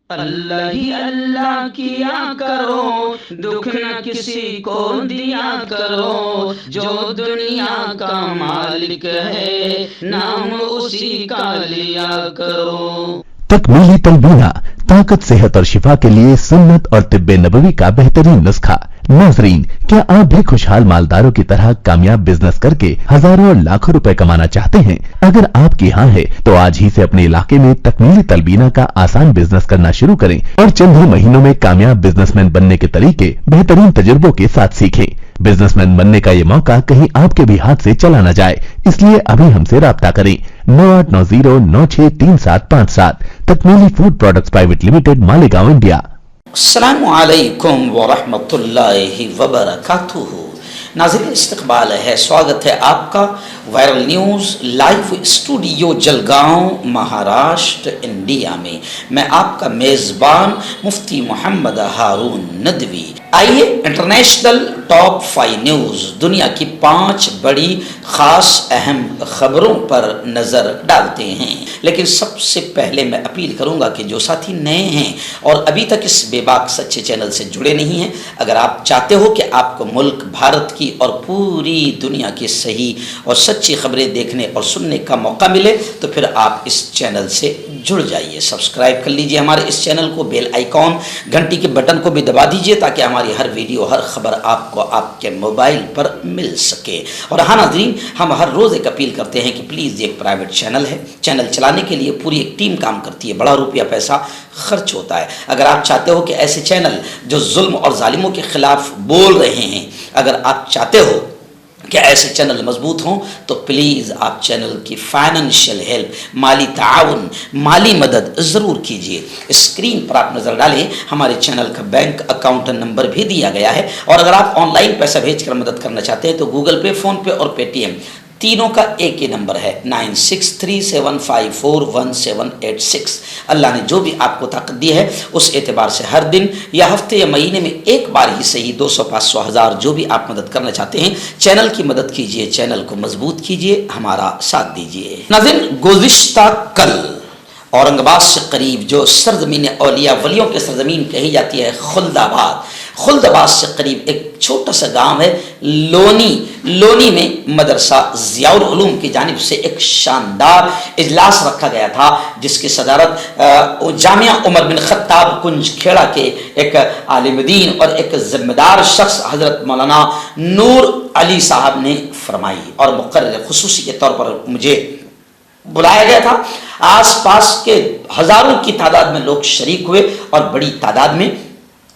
اللہ ہی اللہ کیا کرو، دکھ نہ کسی کو دیا کرو، جو دنیا کا مالک ہے نام اسی کا لیا کرو۔ تکمیلی تلبینہ، طاقت، صحت اور شفا کے لیے سنت اور طب نبوی کا بہترین نسخہ۔ ناظرین، کیا آپ بھی خوشحال مالداروں کی طرح کامیاب بزنس کر کے ہزاروں اور لاکھوں روپے کمانا چاہتے ہیں؟ اگر آپ کی ہاں ہے تو آج ہی سے اپنے علاقے میں تکمیلی تلبینہ کا آسان بزنس کرنا شروع کریں اور چند ہی مہینوں میں کامیاب بزنس مین بننے کے طریقے بہترین تجربوں کے ساتھ سیکھیں۔ بزنس مین بننے کا یہ موقع کہیں آپ کے بھی ہاتھ سے چلا نہ جائے، اس لیے ابھی ہم سے رابطہ کریں۔ 9890963757 Takmili food products private limited, Malegaon, India. السلام علیکم ورحمۃ اللہ وبرکاتہ۔ ناظرین، استقبال ہے، سواگت ہے آپ کا viral news live studio Jalgaon, Maharashtra, India میں۔ میں آپ کا میزبان مفتی محمد ہارون ندوی۔ آئیے انٹرنیشنل ٹاپ 5 نیوز، دنیا کی 5 بڑی خاص اہم خبروں پر نظر ڈالتے ہیں۔ لیکن سب سے پہلے میں اپیل کروں گا کہ جو ساتھی نئے ہیں اور ابھی تک اس بے باک سچے چینل سے جڑے نہیں ہیں، اگر آپ چاہتے ہو کہ آپ کو ملک بھارت کی اور پوری دنیا کی صحیح اور سچی خبریں دیکھنے اور سننے کا موقع ملے تو پھر آپ اس چینل سے جڑ جائیے، سبسکرائب کر لیجئے ہمارے اس چینل کو، بیل آئیکن گھنٹی کے بٹن کو بھی دبا دیجئے تاکہ ہماری ہر ویڈیو، ہر خبر آپ کو آپ کے موبائل پر مل سکے۔ اور ہاں ناظرین، ہم ہر روز ایک اپیل کرتے ہیں کہ پلیز یہ ایک پرائیویٹ چینل ہے، چینل چلانے کے لیے پوری ایک ٹیم کام کرتی ہے، بڑا روپیہ پیسہ خرچ ہوتا ہے۔ اگر آپ چاہتے ہو کہ ایسے چینل جو ظلم اور ظالموں کے خلاف بول رہے ہیں، اگر آپ چاہتے ہو کہ ایسے چینل مضبوط ہوں تو پلیز آپ چینل کی فائنینشیل ہیلپ، مالی تعاون، مالی مدد ضرور کیجئے۔ اسکرین پر آپ نظر ڈالیں، ہمارے چینل کا بینک اکاؤنٹ نمبر بھی دیا گیا ہے، اور اگر آپ آن لائن پیسہ بھیج کر مدد کرنا چاہتے ہیں تو گوگل پے، فون پے اور پے ٹی ایم تینوں کا ایک ہی نمبر ہے، 9637541786۔ اللہ نے جو بھی آپ کو طاقت دی ہے اس اعتبار سے ہر دن یا ہفتے یا مہینے میں ایک بار ہی صحیح 200، 500، 1000 جو بھی آپ مدد کرنا چاہتے ہیں، چینل کی مدد کیجئے، چینل کو مضبوط کیجئے، ہمارا ساتھ دیجئے۔ ناظرین، گزشتہ کل اورنگ آباد سے قریب جو سرزمین اولیاء ولیوں کے سرزمین کہی جاتی ہے، خلد آباد سے قریب ایک چھوٹا سا گاؤں ہے لونی میں مدرسہ ضیاء العلوم کی جانب سے ایک شاندار اجلاس رکھا گیا تھا، جس کی صدارت جامعہ عمر بن خطاب کنج کھیڑا کے ایک عالم دین اور ایک ذمہ دار شخص حضرت مولانا نور علی صاحب نے فرمائی، اور مقرر خصوصی کے طور پر مجھے بلایا گیا تھا۔ آس پاس کے ہزاروں کی تعداد میں لوگ شریک ہوئے اور بڑی تعداد میں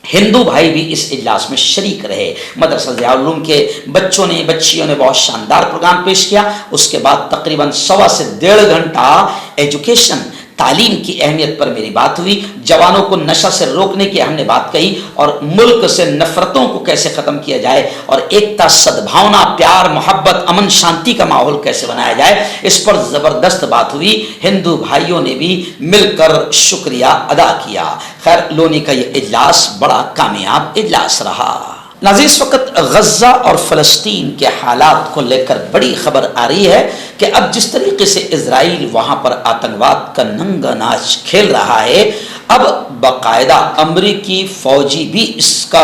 ہندو بھائی بھی اس اجلاس میں شریک رہے۔ مدرسہ ضیاء العلوم کے بچیوں نے بہت شاندار پروگرام پیش کیا۔ اس کے بعد تقریباً 1.25 سے 1.5 گھنٹہ ایجوکیشن، تعلیم کی اہمیت پر میری بات ہوئی، جوانوں کو نشہ سے روکنے کی ہم نے بات کہی، اور ملک سے نفرتوں کو کیسے ختم کیا جائے اور ایکتا، سدبھاونا، پیار، محبت، امن، شانتی کا ماحول کیسے بنایا جائے، اس پر زبردست بات ہوئی۔ ہندو بھائیوں نے بھی مل کر شکریہ ادا کیا۔ خیر، لونی کا یہ اجلاس بڑا کامیاب اجلاس رہا۔ ناظرین، اس وقت غزہ اور فلسطین کے حالات کو لے کر بڑی خبر آ رہی ہے کہ اب جس طریقے سے اسرائیل وہاں پر آتنکواد کا ننگا ناچ کھیل رہا ہے، اب باقاعدہ امریکی فوجی بھی اس کا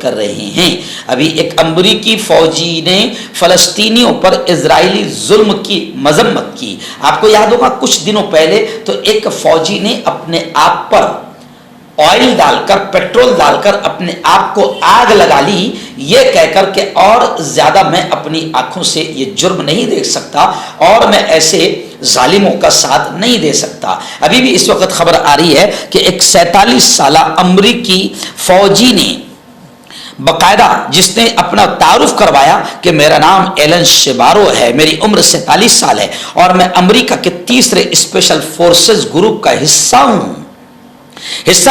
کر رہے ہیں۔ ابھی ایک امریکی فوجی نے فلسطینیوں پر اسرائیلی ظلم کی مذمت کی۔ آپ کو یاد ہوگا کچھ دنوں پہلے تو ایک فوجی نے اپنے آپ پر آئل ڈال کر، پیٹرول ڈال کر اپنے آپ کو آگ لگا لی، یہ کہہ کر کہ اور زیادہ میں اپنی آنکھوں سے یہ جرم نہیں دیکھ سکتا اور میں ایسے ظالموں کا ساتھ نہیں دے سکتا۔ ابھی بھی اس وقت خبر آ رہی ہے کہ ایک 47 سالہ امریکی فوجی نے باقاعدہ، جس نے اپنا تعارف کروایا کہ میرا نام ایلن شبارو ہے، میری عمر 47 سال ہے اور میں امریکہ کے 3 اسپیشل فورسز گروپ کا حصہ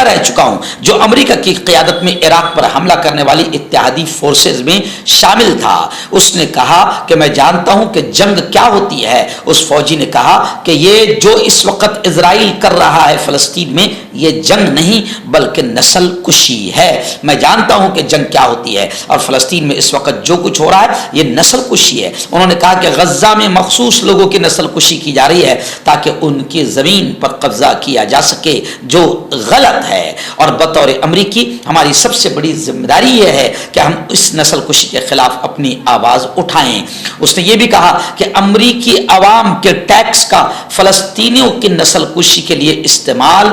رہ چکا ہوں، جو امریکہ کی قیادت میں عراق پر حملہ کرنے والی اتحادی فورسز میں شامل تھا۔ اس نے کہا کہ میں جانتا ہوں کہ جنگ کیا ہوتی ہے۔ اس فوجی نے کہا کہ یہ جو اس وقت اسرائیل کر رہا ہے فلسطین میں، یہ جنگ نہیں بلکہ نسل کشی ہے۔ میں جانتا ہوں کہ جنگ کیا ہوتی ہے اور فلسطین میں اس وقت جو کچھ ہو رہا ہے یہ نسل کشی ہے۔ انہوں نے کہا کہ غزہ میں مخصوص لوگوں کی نسل کشی کی جا رہی ہے تاکہ ان کی زمین پر قبضہ کیا جا سکے جو غل غلط ہے، اور بطور امریکی ہماری سب سے بڑی ذمہ داری یہ ہے کہ ہم اس نسل کشی کے خلاف اپنی آواز اٹھائیں۔ اس نے یہ بھی کہا کہ امریکی عوام کے ٹیکس کا فلسطینیوں کی نسل کشی کے لیے استعمال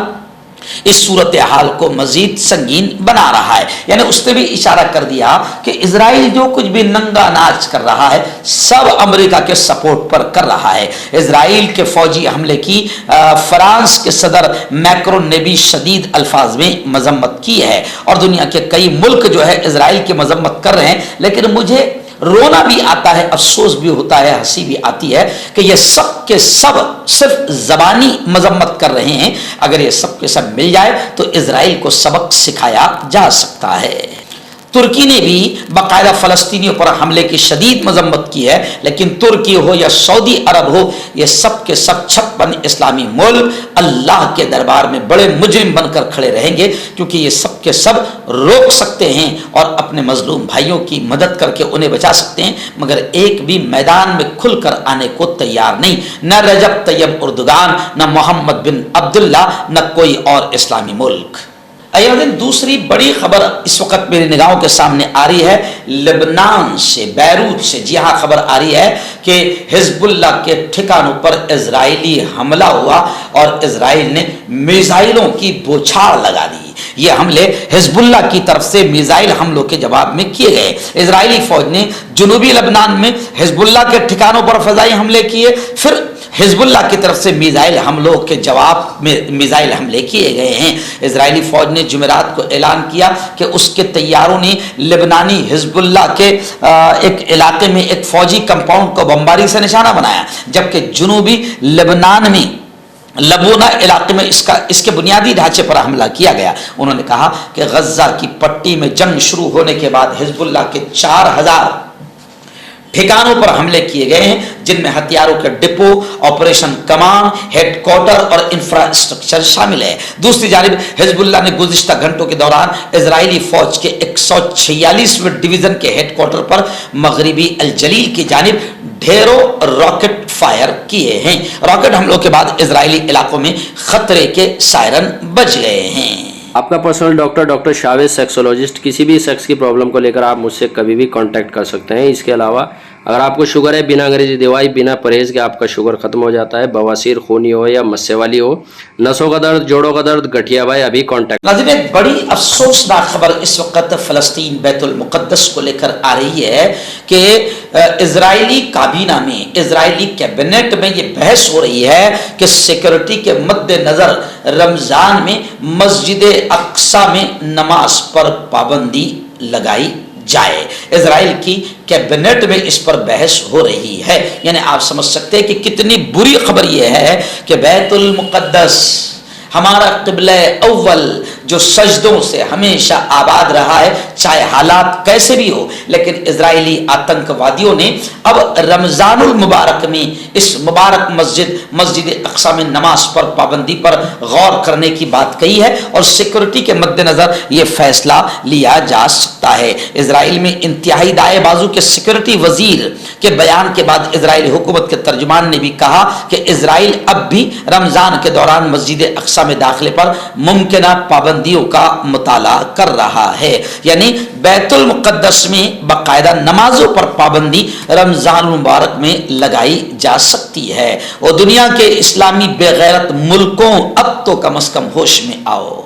اس صورتحال کو مزید سنگین بنا رہا ہے۔ یعنی اس نے بھی اشارہ کر دیا کہ اسرائیل جو کچھ بھی ننگا ناچ کر رہا ہے سب امریکہ کے سپورٹ پر کر رہا ہے۔ اسرائیل کے فوجی حملے کی فرانس کے صدر میکرون نے بھی شدید الفاظ میں مذمت کی ہے، اور دنیا کے کئی ملک جو ہے اسرائیل کی مذمت کر رہے ہیں، لیکن مجھے رونا بھی آتا ہے، افسوس بھی ہوتا ہے، ہنسی بھی آتی ہے کہ یہ سب کے سب صرف زبانی مذمت کر رہے ہیں۔ اگر یہ سب کے سب مل جائے تو اسرائیل کو سبق سکھایا جا سکتا ہے۔ ترکی نے بھی باقاعدہ فلسطینیوں پر حملے کی شدید مذمت کی ہے، لیکن ترکی ہو یا سعودی عرب ہو، یہ سب کے سب 56 اسلامی ملک اللہ کے دربار میں بڑے مجرم بن کر کھڑے رہیں گے، کیونکہ یہ سب کے سب روک سکتے ہیں اور اپنے مظلوم بھائیوں کی مدد کر کے انہیں بچا سکتے ہیں، مگر ایک بھی میدان میں کھل کر آنے کو تیار نہیں، نہ رجب طیب اردگان، نہ محمد بن عبداللہ، نہ کوئی اور اسلامی ملک۔ دوسری بڑی خبر اس وقت میری نگاہوں کے سامنے آ رہی ہے لبنان سے، بیروت سے۔ جی ہاں، خبر آ رہی ہے کہ حزب اللہ کے ٹھکانوں پر اسرائیلی حملہ ہوا اور اسرائیل نے میزائلوں کی بوچھاڑ لگا دی۔ یہ حملے حزب اللہ کی طرف سے میزائل حملوں کے جواب میں کیے گئے۔ اسرائیلی فوج نے جنوبی لبنان میں حزب اللہ کے ٹھکانوں پر فضائی حملے کیے، پھر حزب اللہ کی طرف سے میزائل حملوں کے جواب میں میزائل حملے کیے گئے ہیں۔ اسرائیلی فوج نے جمعرات کو اعلان کیا کہ اس کے طیاروں نے لبنانی حزب اللہ کے ایک علاقے میں ایک فوجی کمپاؤنڈ کو بمباری سے نشانہ بنایا، جبکہ جنوبی لبنان میں لبونا علاقے میں اس کے بنیادی ڈھانچے پر حملہ کیا گیا۔ انہوں نے کہا کہ غزہ کی پٹی میں جنگ شروع ہونے کے بعد حزب اللہ کے 4000 ٹھکانوں پر حملے کیے گئے ہیں، جن میں ہتھیاروں کے depot, operation command, headquarter اور انفراسٹرکچر شامل ہے۔ دوسری جانب حزب اللہ نے گزشتہ گھنٹوں کے دوران اسرائیلی فوج کے 146ویں ڈویژن کے ہیڈ کوارٹر پر مغربی الجلیل کی جانب ڈھیروں راکٹ فائر کیے ہیں۔ راکٹ حملوں کے بعد اسرائیلی علاقوں میں خطرے کے سائرن بج گئے ہیں۔ آپ کا پرسنل ڈاکٹر شاویز سیکسولوجسٹ، کسی بھی سیکس کی پرابلم کو لے کر آپ مجھ سے کبھی بھی کانٹیکٹ کر سکتے ہیں۔ اس کے علاوہ اگر آپ کو شوگر ہے، بنا انگریزی دوائی، بنا پرہیز کے آپ کا شوگر ختم ہو جاتا ہے، بواسیر خونی ہو یا مسے والی ہو، نسوں کا درد، جوڑوں کا درد، گٹھیا بھائی، ابھی کانٹیکٹ۔ ناظرین، ایک بڑی افسوسناک خبر اس وقت فلسطین بیت المقدس کو لے کر آ رہی ہے کہ اسرائیلی کابینہ میں، اسرائیلی کیبنٹ میں یہ بحث ہو رہی ہے کہ سیکورٹی کے مد نظر رمضان میں مسجد اقصی میں نماز پر پابندی لگائی جائے۔ اسرائیل کی کیبنٹ میں اس پر بحث ہو رہی ہے۔ یعنی آپ سمجھ سکتے ہیں کہ کتنی بری خبر یہ ہے کہ بیت المقدس، ہمارا قبلہ اول جو سجدوں سے ہمیشہ آباد رہا ہے، چاہے حالات کیسے بھی ہو، لیکن اسرائیلی آتنکوادیوں نے اب رمضان المبارک میں اس مبارک مسجد اقصی میں نماز پر پابندی پر غور کرنے کی بات کہی ہے، اور سیکورٹی کے مد نظر یہ فیصلہ لیا جا سکتا ہے۔ اسرائیل میں انتہائی دائیں بازو کے سیکورٹی وزیر کے بیان کے بعد اسرائیلی حکومت کے ترجمان نے بھی کہا کہ اسرائیل اب بھی رمضان کے دوران مسجد اقصی میں داخلے پر ممکنہ پابندیوں کا مطالعہ کر رہا ہے۔ یعنی بیت المقدس میں باقاعدہ نمازوں پر پابندی رمضان مبارک میں لگائی جا سکتی ہے۔ اور دنیا کے اسلامی بے غیرت ملکوں، اب تو کم از کم ہوش میں آؤ۔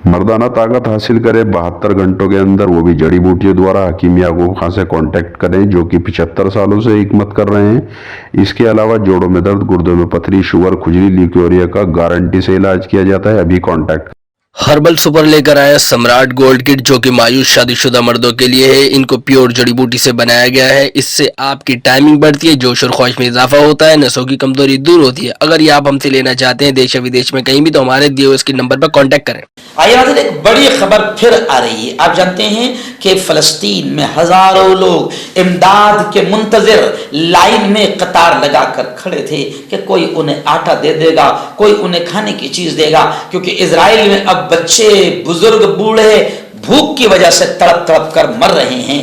مردانہ طاقت حاصل کرے 72 گھنٹوں کے اندر، وہ بھی جڑی بوٹیوں دوارا۔ حکیم یعقوب خان سے کانٹیکٹ کریں جو کہ 75 سالوں سے حکمت کر رہے ہیں۔ اس کے علاوہ جوڑوں میں درد، گردوں میں پتھری، شوگر، کھجلی، لیکوریا کا گارنٹی سے علاج کیا جاتا ہے۔ ابھی کانٹیکٹ۔ ہربل سپر لے کر آیا سمراٹ گولڈ کٹ، جو کہ مایوس شادی شدہ مردوں کے لیے ہے۔ ان کو پیور جڑی بوٹی سے بنایا گیا ہے۔ اس سے آپ کی ٹائمنگ بڑھتی ہے، جوش اور خواہش میں اضافہ ہوتا ہے، نسوں کی کمزوری دور ہوتی ہے۔ اگر یہ آپ ہم سے لینا چاہتے ہیں دیش یا ودیش میں کہیں بھی، تو ہمارے دیے ہوئے اس کے نمبر پر کانٹیکٹ کریں۔ آئیے ناظرین، ایک بڑی خبر پھر آ رہی ہے۔ آپ جانتے ہیں کہ فلسطین میں ہزاروں لوگ امداد کے منتظر لائن میں قطار لگا کر کھڑے تھے کہ کوئی انہیں آٹا دے دے گا، کوئی انہیں کھانے کی چیز دے گا، کیونکہ اسرائیل میں اب بچے، بزرگ، بوڑھے بھوک کی وجہ سے تڑپ تڑپ کر مر رہے ہیں۔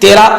13